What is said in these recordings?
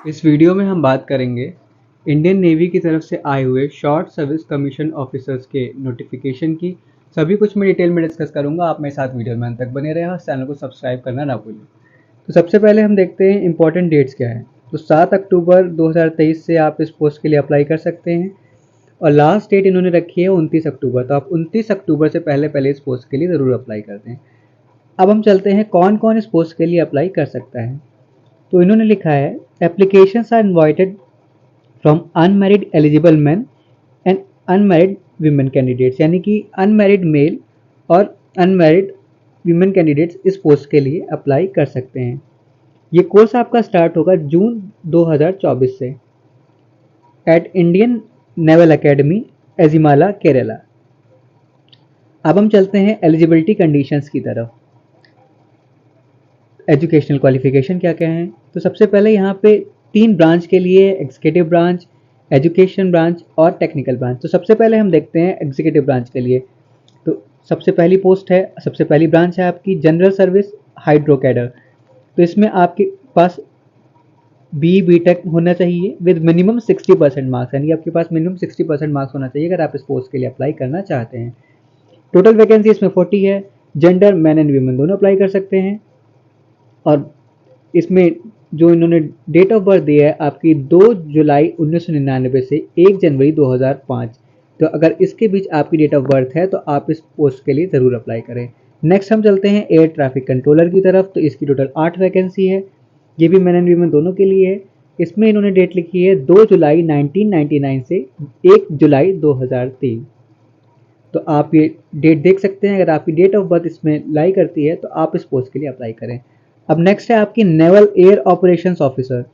इस वीडियो में हम बात करेंगे इंडियन नेवी की तरफ से आए हुए शॉर्ट सर्विस कमीशन ऑफिसर्स के नोटिफिकेशन की। सभी कुछ मैं डिटेल में डिस्कस करूंगा। आप मेरे साथ वीडियो में अंत तक बने रहें और चैनल को सब्सक्राइब करना ना भूलें। तो सबसे पहले हम देखते हैं इंपॉर्टेंट डेट्स क्या है। तो 7 अक्टूबर 2023 से आप इस पोस्ट के लिए अप्लाई कर सकते हैं और लास्ट डेट इन्होंने रखी है 29 अक्टूबर। तो आप 29 अक्टूबर से पहले पहले इस पोस्ट के लिए ज़रूर अप्लाई कर दें। अब हम चलते हैं कौन कौन इस पोस्ट के लिए अप्लाई कर सकता है। तो इन्होंने लिखा है applications are invited from unmarried eligible man and unmarried women candidates, यानी कि अनमैरिड मेल और अनमैरिड वीमेन कैंडिडेट्स इस पोस्ट के लिए अप्लाई कर सकते हैं। ये कोर्स आपका स्टार्ट होगा जून 2024 से at Indian naval academy Ezhimala Kerala. अब हम चलते हैं एलिजिबिलिटी कंडीशंस की तरफ। एजुकेशनल क्वालिफिकेशन क्या क्या है। तो सबसे पहले यहाँ पे 3 ब्रांच के लिए एग्जीक्यूटिव ब्रांच, एजुकेशन ब्रांच और टेक्निकल ब्रांच। तो सबसे पहले हम देखते हैं एग्जीक्यूटिव ब्रांच के लिए। तो सबसे पहली पोस्ट है, सबसे पहली ब्रांच है आपकी जनरल सर्विस हाइड्रो कैडर। तो इसमें आपके पास बी टेक होना चाहिए विद मिनिमम 60% मार्क्स, यानी आपके पास मिनिमम 60% मार्क्स होना चाहिए अगर आप इस पोस्ट के लिए अप्लाई करना चाहते हैं। टोटल वैकेंसी इसमें 40 है। जेंडर मैन एंड वीमेन दोनों अप्लाई कर सकते हैं। और इसमें जो इन्होंने डेट ऑफ बर्थ दिया है आपकी 2 जुलाई 1999 से 1 जनवरी 2005। तो अगर इसके बीच आपकी डेट ऑफ बर्थ है तो आप इस पोस्ट के लिए ज़रूर अप्लाई करें। नेक्स्ट हम चलते हैं एयर ट्रैफिक कंट्रोलर की तरफ। तो इसकी टोटल 8 वैकेंसी है। ये भी मैन एंड वीमेन दोनों के लिए है। इसमें इन्होंने डेट लिखी है 2 जुलाई 1999 से 1 जुलाई 2003। तो आप ये डेट देख सकते हैं। अगर आपकी डेट ऑफ बर्थ इसमें लाई करती है तो आप इस पोस्ट के लिए अप्लाई करें। अब नेक्स्ट है आपकी नेवल एयर ऑपरेशंस ऑफिसर।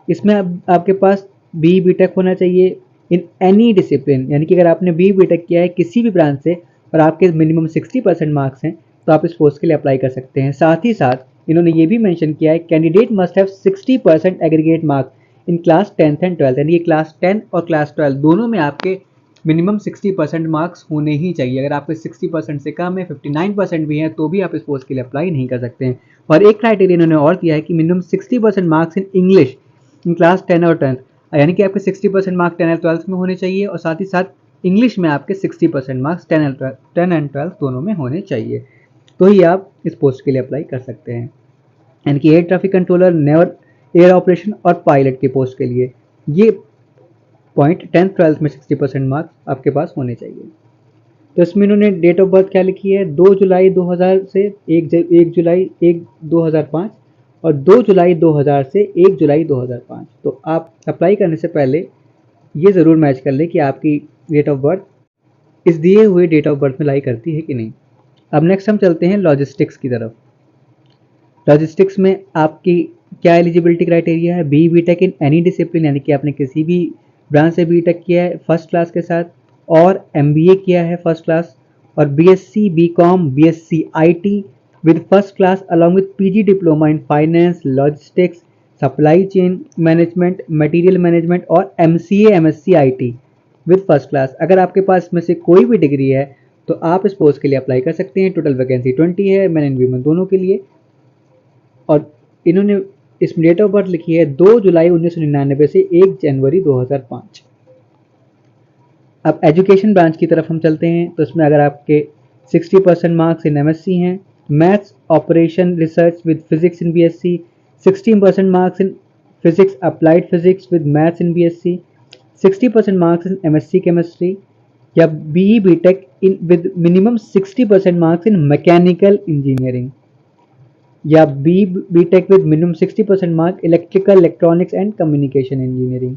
इसमें अब आपके पास बी टेक होना चाहिए इन एनी डिसिप्लिन, यानी कि अगर आपने बी टेक किया है किसी भी ब्रांच से और आपके मिनिमम 60% मार्क्स हैं तो आप इस पोस्ट के लिए अप्लाई कर सकते हैं। साथ ही साथ इन्होंने ये भी मेंशन किया है candidate must have 60% aggregate marks in class 10th and 12th, यानी कि क्लास 10 और क्लास 12 दोनों में आपके मिनिमम 60% मार्क्स होने ही चाहिए। अगर आपके 60% से कम है, 59% भी हैं, तो भी आप इस पोस्ट के लिए अप्लाई नहीं कर सकते हैं। और एक क्राइटेरिया इन्होंने और दिया है कि minimum 60% marks in English in class 10 और 10th, यानी कि आपके 60% मार्क्स 10 और 12 में होने चाहिए और साथ ही साथ इंग्लिश में आपके 60% मार्क्स 10 एंड 12 दोनों में होने चाहिए। तो ही आप इस पोस्ट के लिए अप्लाई कर सकते हैं। यानी कि air traffic controller, never air operation और पायलट की पोस्ट के लिए ये पॉइंट 10th-12th में 60% मार्क्स आपके पास होने चाहिए। तो इसमें इन्होंने डेट ऑफ बर्थ क्या लिखी है 2 जुलाई 2000 से 1 जुलाई 2005 और 2 जुलाई 2000 से 1 जुलाई 2005। तो आप अप्लाई करने से पहले ये ज़रूर मैच कर लें कि आपकी डेट ऑफ बर्थ इस दिए हुए डेट ऑफ बर्थ में लाई करती है कि नहीं। अब नेक्स्ट हम चलते हैं लॉजिस्टिक्स की तरफ। लॉजिस्टिक्स में आपकी क्या एलिजिबिलिटी क्राइटेरिया है। B tech in any discipline, यानी कि आपने किसी भी ब्रांच से बी टेक किया है फर्स्ट क्लास के साथ और एमबीए किया है फर्स्ट क्लास और BSc BCom BSc IT with first class along with PG diploma in finance logistics supply chain management material management और MCA MSc IT with first class. अगर आपके पास इसमें से कोई भी डिग्री है तो आप इस पोस्ट के लिए अप्लाई कर सकते हैं। टोटल वैकेंसी 20 है, मैन एंड वीमेन दोनों के लिए। और इन्होंने इसमें डेट ऑफ बर्थ लिखी है 2 जुलाई 1999 से 1 जनवरी 2005। अब एजुकेशन ब्रांच की तरफ हम चलते हैं। तो इसमें अगर आपके 60% मार्क्स इन एमएससी हैं, maths operation research with physics in BSc, 16% marks in physics applied physics with maths in BSc, 60% marks in MSc chemistry या B tech in with minimum 60% marks in mechanical engineering या B tech with minimum 60% mark electrical electronics and communication engineering.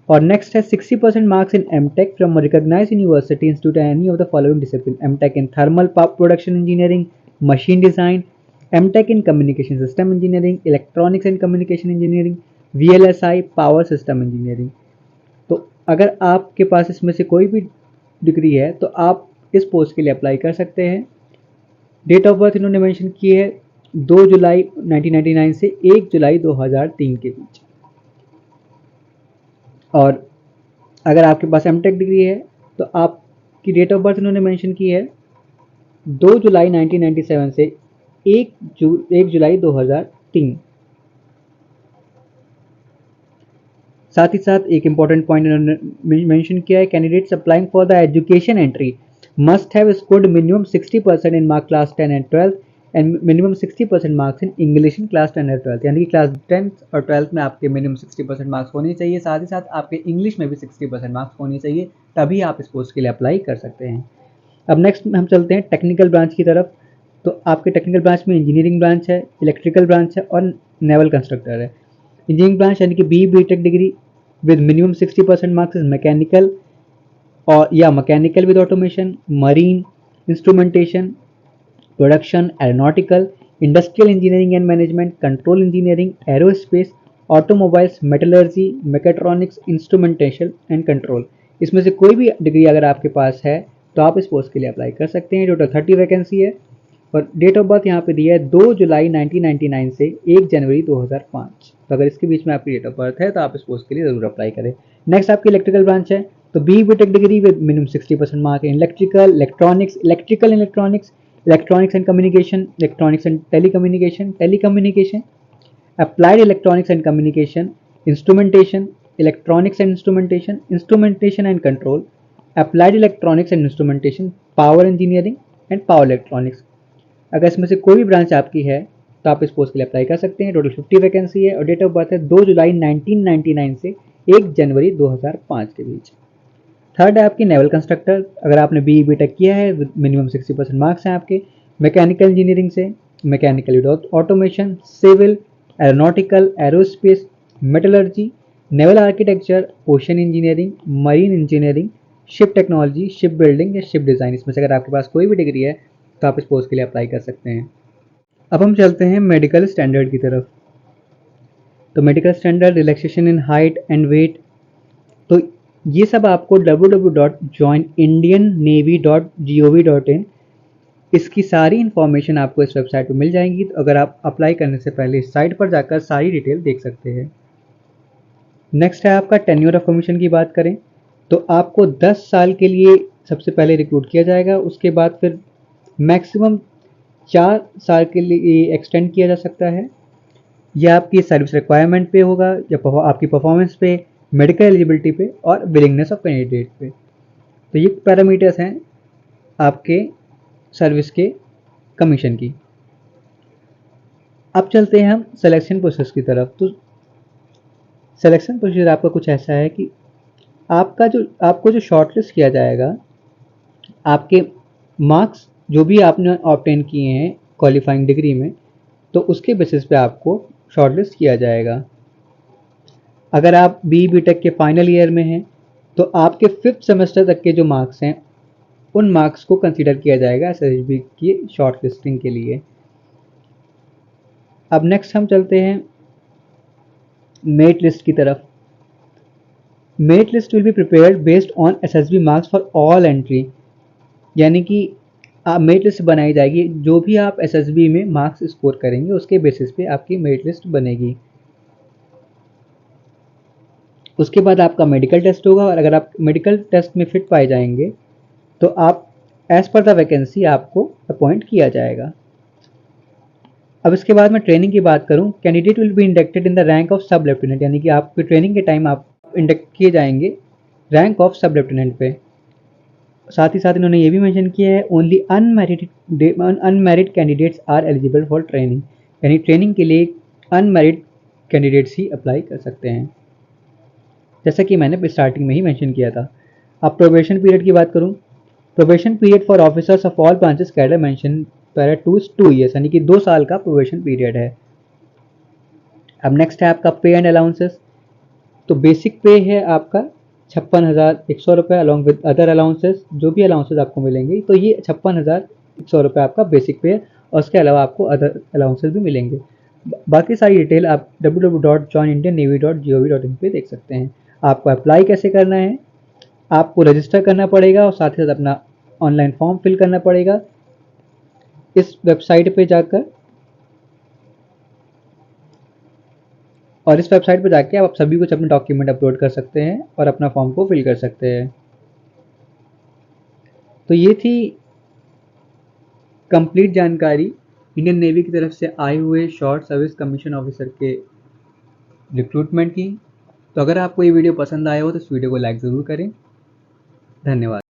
और next है 60% marks in M tech from recognised university institute any of the following discipline. M tech in thermal production engineering, machine design, M tech in communication system engineering, electronics and communication engineering, VLSI power system engineering. तो अगर आपके पास इसमें से कोई भी degree है तो आप इस पोस्ट के लिए अप्लाई कर सकते हैं। डेट ऑफ बर्थ इन्होंने मेंशन की है 2 जुलाई 1999 से 1 जुलाई 2003 के बीच। और अगर आपके पास एमटेक डिग्री है तो आपकी डेट ऑफ बर्थ इन्होंने मेंशन की है 2 जुलाई 1997 से 1 जुलाई 2003। साथ ही साथ एक इंपॉर्टेंट पॉइंट इन्होंने मेंशन किया है, candidates applying for the education entry must have scored minimum 60% in mark class 10 and 12 and minimum 60% marks in English in class 10 और 12, यानी कि क्लास 10 और 12 में आपके मिनिमम 60% मार्क्स होने चाहिए। साथ ही साथ आपके इंग्लिश में भी 60% मार्क्स होनी चाहिए, तभी आप इस पोस्ट के लिए अप्लाई कर सकते हैं। अब नेक्स्ट हम चलते हैं टेक्निकल ब्रांच की तरफ। तो आपके टेक्निकल ब्रांच में इंजीनियरिंग ब्रांच है, इलेक्ट्रिकल ब्रांच है और नेवल कंस्ट्रक्टर है। इंजीनियरिंग ब्रांच यानी कि B.Tech degree with minimum 60% marks is mechanical और या mechanical with automation, marine, instrumentation, production, aeronautical, industrial engineering and management, control engineering, aerospace, automobiles, metallurgy, mechatronics, instrumentation and control. इसमें से कोई भी degree अगर आपके पास है तो आप इस पोस्ट के लिए अप्लाई कर सकते हैं। टोटल 30 वैकेंसी है और डेट ऑफ बर्थ यहाँ पे दिया है 2 जुलाई 1999 से 1 जनवरी 2005। तो अगर इसके बीच में आपकी डेट ऑफ बर्थ है तो आप इस पोस्ट के लिए जरूर अप्लाई करें। नेक्स्ट आपकी इलेक्ट्रिकल ब्रांच है, तो B.Tech degree with minimum 60% mark in electrical, electronics, electrical electronics, electronics and communication, electronics and telecommunication, telecommunication, applied electronics and communication, instrumentation, electronics and instrumentation, instrumentation and control, applied electronics and instrumentation, power engineering and power electronics। अगर इसमें से कोई भी branch आपकी है तो आप इस पोस्ट के लिए अप्लाई कर सकते हैं। टोटल 50 वैकेंसी है और डेट ऑफ बर्थ है 2 जुलाई 1999 से 1 जनवरी 2005 के बीच। थर्ड है आपकी नेवल कंस्ट्रक्टर। अगर आपने बी.टेक किया है, मिनिमम 60% मार्क्स हैं आपके, मैकेनिकल इंजीनियरिंग से, mechanical with automation, civil, aeronautical, aerospace, metallurgy, naval architecture, ocean engineering, marine engineering, ship technology, ship building या शिप डिज़ाइन। इसमें से अगर आपके पास कोई भी डिग्री है तो आप इस पोस्ट के लिए अप्लाई कर सकते हैं। अब हम चलते हैं मेडिकल स्टैंडर्ड की तरफ। तो medical standard, relaxation in height and weight, तो ये सब आपको www.joinindiannavy.gov.in इसकी सारी इन्फॉर्मेशन आपको इस वेबसाइट पर मिल जाएंगी। तो अगर आप अप्लाई करने से पहले इस साइट पर जाकर सारी डिटेल देख सकते हैं। नेक्स्ट है आपका टेन्योर ऑफ कमीशन की बात करें तो आपको 10 साल के लिए सबसे पहले रिक्रूट किया जाएगा, उसके बाद फिर मैक्सिमम 4 साल के लिए एक्सटेंड किया जा सकता है। यह आपकी सर्विस रिक्वायरमेंट पे होगा या आपकी परफॉर्मेंस पे, मेडिकल एलिजिबिलिटी पे और विलिंगनेस ऑफ कैंडिडेट पे। तो ये पैरामीटर्स हैं आपके सर्विस के कमीशन की। अब चलते हैं हम सिलेक्शन प्रोसेस की तरफ। तो सिलेक्शन प्रोसीजर आपका कुछ ऐसा है कि आपको जो शॉर्टलिस्ट किया जाएगा, आपके मार्क्स जो भी आपने ऑब्टेन किए हैं क्वालिफाइंग डिग्री में, तो उसके बेसिस पे आपको शॉर्टलिस्ट किया जाएगा। अगर आप बी.टेक के फाइनल ईयर में हैं तो आपके 5th सेमेस्टर तक के जो मार्क्स हैं उन मार्क्स को कंसीडर किया जाएगा एसएसबी की शॉर्टलिस्टिंग के लिए। अब नेक्स्ट हम चलते हैं मेरिट लिस्ट की तरफ। Merit list will be prepared based on SSB marks for all entry, यानी कि मेरिट लिस्ट बनाई जाएगी, जो भी आप एसएसबी में मार्क्स स्कोर करेंगे उसके बेसिस पे आपकी मेरिट लिस्ट बनेगी। उसके बाद आपका मेडिकल टेस्ट होगा और अगर आप मेडिकल टेस्ट में फिट पाए जाएंगे तो आप एज पर द वैकेंसी आपको अपॉइंट किया जाएगा। अब इसके बाद मैं ट्रेनिंग की बात करूं, candidate will be inducted in the rank of सब लेफ्टिनेंट, यानी कि आपकी ट्रेनिंग के टाइम आप इंडक्ट किए जाएंगे रैंक ऑफ सब लेफ्टिनेंट पे। साथ ही साथ इन्होंने ये भी मेंशन किया है only unmarried candidates are eligible for training, यानी ट्रेनिंग के लिए अनमैरिड कैंडिडेट्स ही अप्लाई कर सकते हैं, जैसा कि मैंने स्टार्टिंग में ही मेंशन किया था। अब प्रोबेशन पीरियड की बात करूं, probation period for officers of all branches cadre mention para 2 years, यानी कि 2 साल का प्रोबेशन पीरियड है। अब नेक्स्ट है आपका पे एंड अलाउंसेस। तो बेसिक पे है आपका 56,100 रुपये अलॉन्ग विद अदर अलाउंसेस, जो भी अलाउंसेस आपको मिलेंगे तो ये 56,100 रुपये आपका बेसिक पे है और उसके अलावा आपको अदर अलाउंसेस भी मिलेंगे। बाकी सारी डिटेल आप www.joinindiannavy.gov.in पे देख सकते हैं। आपको अप्लाई कैसे करना है, आपको रजिस्टर करना पड़ेगा और साथ ही साथ अपना ऑनलाइन फॉर्म फिल करना पड़ेगा इस वेबसाइट पे जाकर, और इस वेबसाइट पर जाके आप सभी कुछ अपने डॉक्यूमेंट अपलोड कर सकते हैं और अपना फॉर्म को फिल कर सकते हैं। तो ये थी कंप्लीट जानकारी इंडियन नेवी की तरफ से आए हुए शॉर्ट सर्विस कमीशन ऑफिसर के रिक्रूटमेंट की। तो अगर आपको ये वीडियो पसंद आया हो तो इस वीडियो को लाइक ज़रूर करें। धन्यवाद।